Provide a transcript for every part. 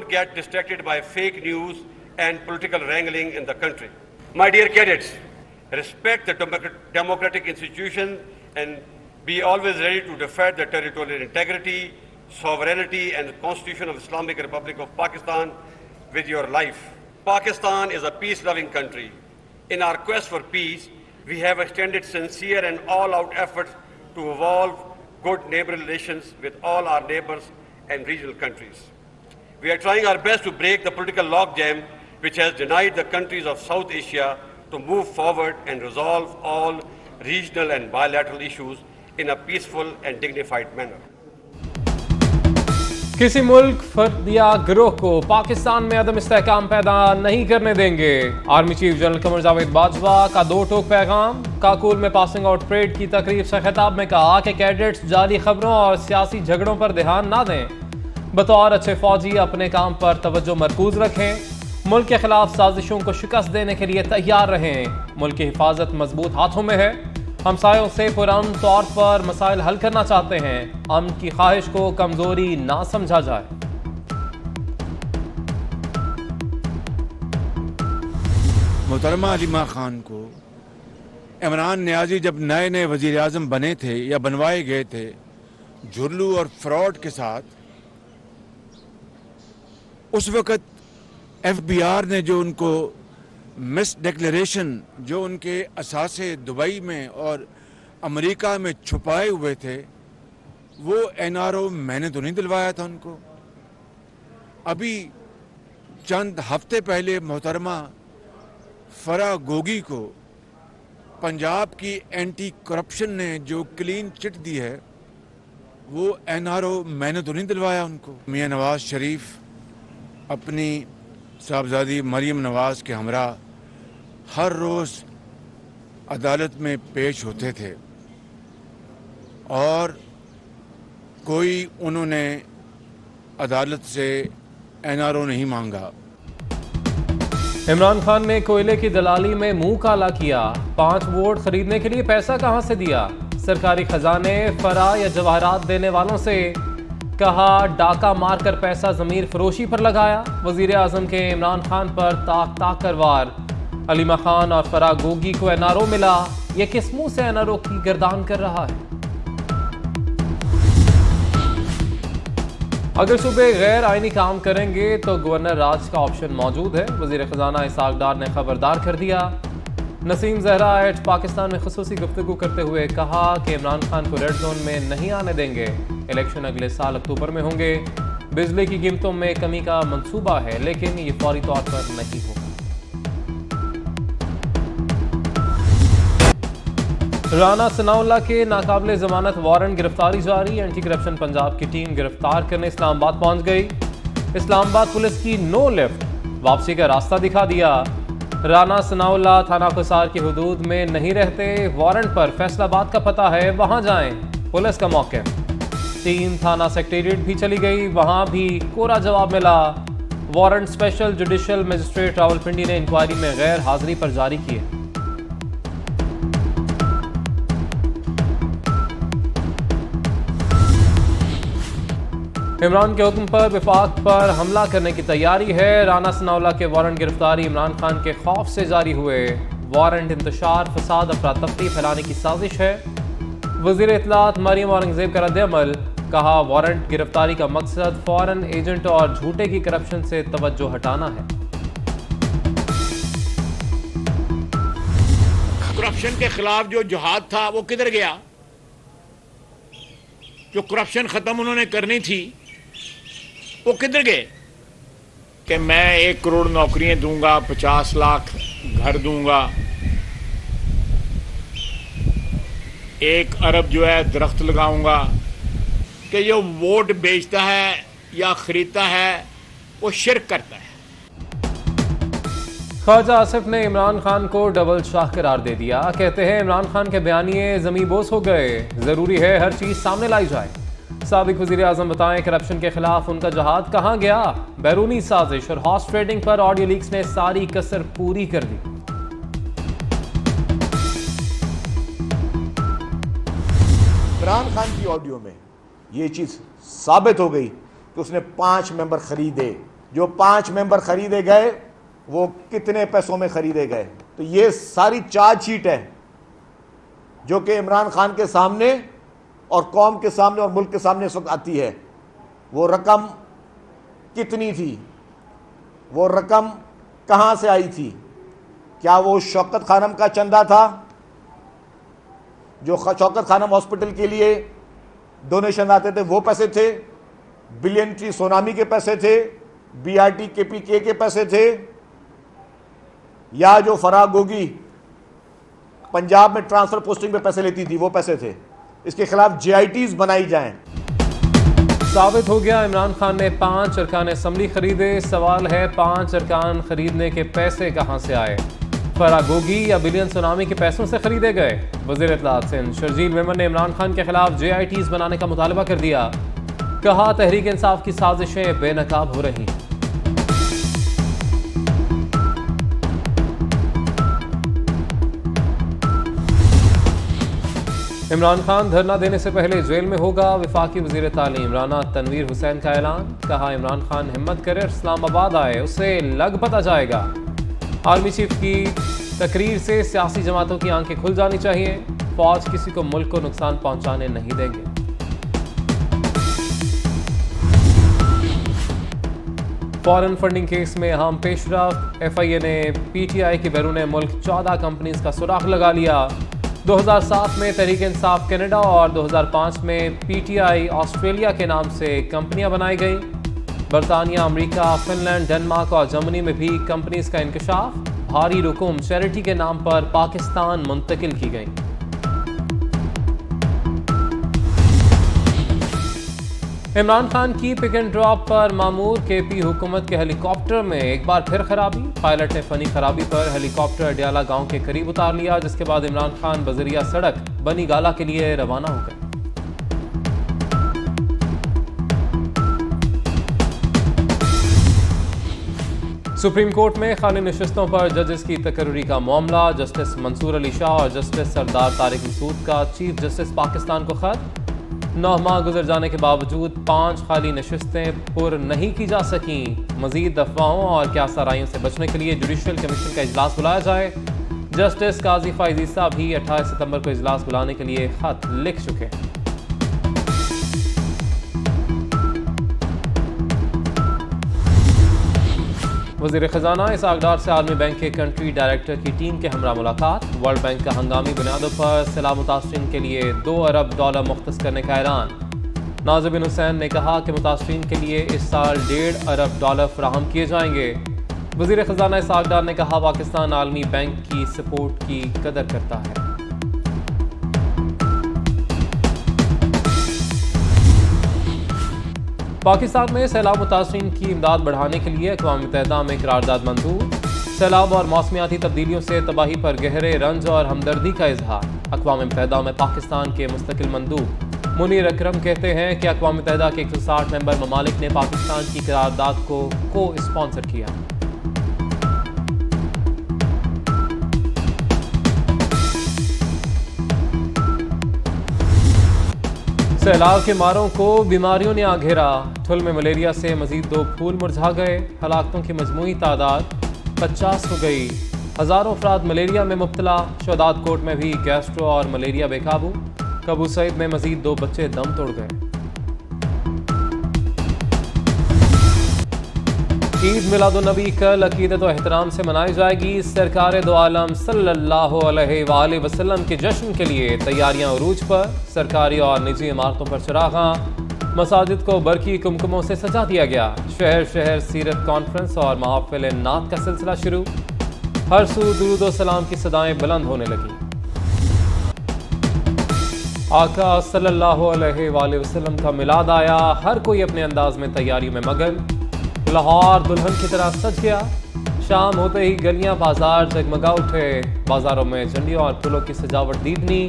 should get distracted by fake news and political wrangling in the country. My dear cadets, respect the democratic institutions and be always ready to defend the territorial integrity, sovereignty and Constitution of Islamic Republic of Pakistan with your life. Pakistan is a peace-loving country. In our quest for peace, we have extended sincere and all-out efforts to evolve good neighborly relations with all our neighbors and regional countries. We are trying our best to break the political logjam which has denied the countries of South Asia to move forward and resolve all regional and bilateral issues in a peaceful and dignified manner. किसी मुल्क, फर्द या गिरोह को पाकिस्तान में अदम इस्तेहकाम पैदा नहीं करने देंगे। Army chief general Qamar Javed Bajwa का दो टोक पैगाम। काकुल में पासिंग आउट परेड की तकरीब से खिताब में कहा कि कैडेट्स जाली खबरों और सियासी झगड़ों पर ध्यान ना दें, बतौर अच्छे फौजी अपने काम पर तवज्जो मरकूज रखें, मुल्क के खिलाफ साजिशों को शिकस्त देने के लिए तैयार रहें। मुल्क की हिफाजत मजबूत हाथों में है, हमसायों से पुरअमन तौर पर मसाइल हल करना चाहते हैं, अमन की ख्वाहिश को कमजोरी ना समझा जाए। मोहतरमा अलीमा खान को इमरान नियाजी जब नए नए वजीर आजम बने थे या बनवाए गए थे, झुर्लू और फ्रॉड के साथ, उस वक़्त FBI ने जो उनको मिस डिक्लेरेशन जो उनके असासे दुबई में और अमेरिका में छुपाए हुए थे, वो NRO मैंने तो नहीं दिलवाया था उनको। अभी चंद हफ्ते पहले मोहतरमा फरा गोगी को पंजाब की एंटी करप्शन ने जो क्लीन चिट दी है, वो NRO मैंने तो नहीं दिलवाया उनको। मियां नवाज शरीफ अपनी साहबजादी मरियम नवाज के हमरा हर रोज़ अदालत में पेश होते थे और कोई उन्होंने अदालत से NRO नहीं मांगा। इमरान खान ने कोयले की दलाली में मुंह काला किया। 5 वोट खरीदने के लिए पैसा कहां से दिया? सरकारी खजाने फरा या जवाहरात देने वालों से कहा डाका मारकर पैसा ज़मीर फरोशी पर लगाया। वज़ीर आज़म के इमरान खान पर ताक ताक कर वार। अलीमा खान और फरा गोगी को NRO मिला। ये किस मुंह से NRO की गर्दान कर रहा है? अगर सूबे गैर आइनी काम करेंगे तो गवर्नर राज का ऑप्शन मौजूद है। वज़ीर ख़जाना इसाक डार ने खबरदार कर दिया। नसीम ज़हरा एट पाकिस्तान में खुसूसी गुफ्तगू करते हुए कहा कि इमरान खान को रेड जोन में नहीं आने देंगे। इलेक्शन अगले साल अक्टूबर में होंगे। बिजली की कीमतों में कमी का मंसूबा है, लेकिन ये फौरी तौर पर नहीं होगा। राना सनाउल्लाह के नाकाबिले जमानत वारंट गिरफ्तारी जारी। एंटी करप्शन पंजाब की टीम गिरफ्तार करने इस्लामाबाद पहुंच गई। इस्लामाबाद पुलिस की नो लिफ्ट वापसी का रास्ता दिखा दिया। राना सनाउल्लाह थाना खुसार की हुदूद में नहीं रहते, वारंट पर फैसलाबाद का पता है, वहां जाएं, पुलिस का मौक़िफ़। टीम थाना सेक्रेटेरिएट भी चली गई, वहां भी कोरा जवाब मिला। Warrant special judicial magistrate Rawalpindi ने इंक्वायरी में गैर हाजिरी पर जारी किए। इमरान के हुक्म पर विफाक पर हमला करने की तैयारी है। राना सनाउल्लाह के वारंट गिरफ्तारी इमरान खान के खौफ से जारी हुए। वारंट इंतशार, फसाद, अफरा-तफरी फैलाने की साजिश है। वज़ीर इत्तलात मरियम औरंगज़ेब का रद्द-ए-अमल। कहा वारंट गिरफ्तारी का मकसद फॉरेन एजेंट और झूठे की करप्शन से तवज्जो हटाना है। करप्शन के खिलाफ जो जिहाद था वो किधर गया? जो करप्शन खत्म उन्होंने करनी थी वो किधर गए? कि मैं 1 करोड़ नौकरियां दूंगा, 50 लाख घर दूंगा, 1 अरब जो है दरख्त लगाऊंगा। कि जो वोट बेचता है या खरीदता है वो शिर्क करता है। ख्वाजा आसिफ ने इमरान खान को डबल शाह करार दे दिया। कहते हैं इमरान खान के बयानिए ज़मीं बोस हो गए, ज़रूरी है हर चीज़ सामने लाई जाए। साबिक वज़ीर आज़म बताएं करप्शन के खिलाफ उनका जहाद कहाँ गया? बैरूनी साजिश और हॉर्स ट्रेडिंग पर ऑडियो लीक्स ने सारी कसर पूरी कर दी। इमरान खान की ऑडियो में ये चीज़ साबित हो गई कि उसने 5 मेंबर खरीदे जो 5 मेंबर खरीदे गए वो कितने पैसों में खरीदे गए। तो ये सारी चार्जशीट है जो कि इमरान खान के सामने और कौम के सामने और मुल्क के सामने इस वक्त आती है। वो रकम कितनी थी, वो रकम कहाँ से आई थी, क्या वो शौकत खानम का चंदा था जो शौकत खानम हॉस्पिटल के लिए डोनेशन आते थे, वो पैसे थे, बिलियन ट्री सोनामी के पैसे थे, BRT KPK के पैसे थे, या जो फराह गोगी पंजाब में ट्रांसफर पोस्टिंग पे पैसे लेती थी वो पैसे थे। इसके खिलाफ JITs बनाई जाएं। साबित हो गया इमरान खान ने 5 अरकान असम्बली खरीदे। सवाल है 5 अरकान खरीदने के पैसे कहां से आए? फराह गोगी या बिलियन सुनामी के पैसों से खरीदे गए? वज़ीर इत्तलात सिंध शर्जील मेमन ने इमरान खान के खिलाफ JITs बनाने का मुतालबा कर दिया। कहा तहरीक इंसाफ की साजिशें बेनकाब हो रही। इमरान खान धरना देने से पहले जेल में होगा। वफाकी वज़ीर तालीम राना तनवीर हुसैन का ऐलान। कहा इमरान खान हिम्मत करे इस्लामाबाद आए, उसे लग पता जाएगा। आर्मी चीफ की तकरीर से सियासी जमातों की आंखें खुल जानी चाहिए। फौज किसी को मुल्क को नुकसान पहुंचाने नहीं देंगे। फॉरेन फंडिंग केस में अहम पेशरफ। FIA ने PTI की बैरून मुल्क 14 कंपनीज का सुराग लगा लिया। 2007 में तहरीक इंसाफ कनाडा और 2005 में PTI ऑस्ट्रेलिया के नाम से कंपनियां बनाई गई। बरतानिया, अमेरिका, फिनलैंड, डेनमार्क और जर्मनी में भी कंपनीज का इंकशाफ। भारी रकूम चैरिटी के नाम पर पाकिस्तान मुंतकिल की गई। इमरान खान की पिक एंड ड्रॉप पर मामूर KP हुकूमत के हेलीकॉप्टर में एक बार फिर खराबी। पायलट ने फनी खराबी पर हेलीकॉप्टर अडियाला गांव के करीब उतार लिया, जिसके बाद इमरान खान बजरिया सड़क बनी गाला के लिए रवाना हो गए। सुप्रीम कोर्ट में खाली नशिस्तों पर जजेस की तकर्री का मामला। जस्टिस मंसूर अली शाह और जस्टिस सरदार तारिक मसूद का चीफ जस्टिस पाकिस्तान को खत। 9 माह गुजर जाने के बावजूद 5 खाली नशिस्तें पुर नहीं की जा सकी। मजीद अफवाहों और क्यासाराइयों से बचने के लिए जुडिशल कमीशन का इजलास बुलाया जाए। जस्टिस काजी फाइज ईसा भी 28 सितंबर को इजलास बुलाने के लिए खत लिख चुके हैं। वज़ीर ख़जाना इसहाक़ से आलमी बैंक के कंट्री डायरेक्टर की टीम के हमरा मुलाकात। वर्ल्ड बैंक का हंगामी बुनियादों पर सैलाब मुतासरीन के लिए $2 अरब मुख्तस करने का ऐलान। नाज़िर बिन हुसैन ने कहा कि मुतासरीन के लिए इस साल $1.5 अरब फराहम किए जाएंगे। वज़ीर ख़जाना इसहाक़ ने कहा पाकिस्तान आलमी बैंक की सपोर्ट की कदर करता है। पाकिस्तान में सैलाब मुतासरीन की इमदाद बढ़ाने के लिए अक़वाम मुत्तहिदा में करारदाद मंजूर। सैलाब और मौसमियाती तब्दीलियों से तबाही पर गहरे रंज और हमदर्दी का इजहार। अक़वाम मुत्तहिदा में पाकिस्तान के मुस्तकिल मंदूब मुनीर अकरम कहते हैं कि अक़वाम मुत्तहिदा के 160 मेंबर ममालिक ने पाकिस्तान की करारदाद को स्पॉन्सर किया। सैलाब के मारों को बीमारियों ने आ घेरा। ठुल में मलेरिया से मजीद 2 फूल मुरझा गए। हलाकतों की मजमूई तादाद 50 हो गई। हज़ारों अफराद मलेरिया में मुब्तला। शहदाद कोट में भी गैस्ट्रो और मलेरिया बेकाबू। कबू सईद में मजीद 2 बच्चे दम तोड़ गए। ईद मिलादुन्नबी कल अकीदत व एहतराम से मनाई जाएगी। सरकार दो आलम सल्लल्लाहु अलैहि वसल्लम के जश्न के लिए तैयारियां उरूज पर। सरकारी और निजी इमारतों पर चरागां। मसाजिद को बरकी कुमकुमों से सजा दिया गया। शहर शहर सीरत कॉन्फ्रेंस और महफिल नात का सिलसिला शुरू। हर सू दुरूद व सलाम की सदाएं बुलंद होने लगी। आका सल्लल्लाहु अलैहि वसल्लम का मिलाद आया। हर कोई अपने अंदाज में तैयारियों में मगन। लाहौर दुल्हन की तरह सज गया। शाम होते ही गलियां बाजार जगमगा उठे। बाजारों में झंडियों और फूलों की सजावट दीदनी।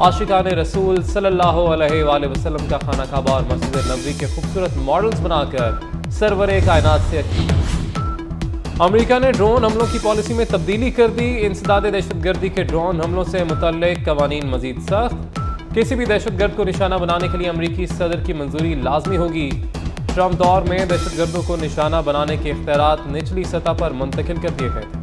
आशिकाने रसूल सल्लल्लाहु अलैहि वसल्लम का खाना काबा और मस्जिद नबवी के खूबसूरत मॉडल्स बनाकर सरवरे कायनात से अमेरिका ने ड्रोन हमलों की पॉलिसी में तब्दीली कर दी। इंसदाद दहशतगर्दी के ड्रोन हमलों से मुतल्लिक कवानीन मजीद सख्त। किसी भी दहशतगर्द को निशाना बनाने के लिए अमेरिकी सदर की मंजूरी लाजमी होगी। ट्रंप दौर में दहशतगर्दों को निशाना बनाने के इख्तियारात निचली सतह पर मुंतकिल कर दिए गए थे।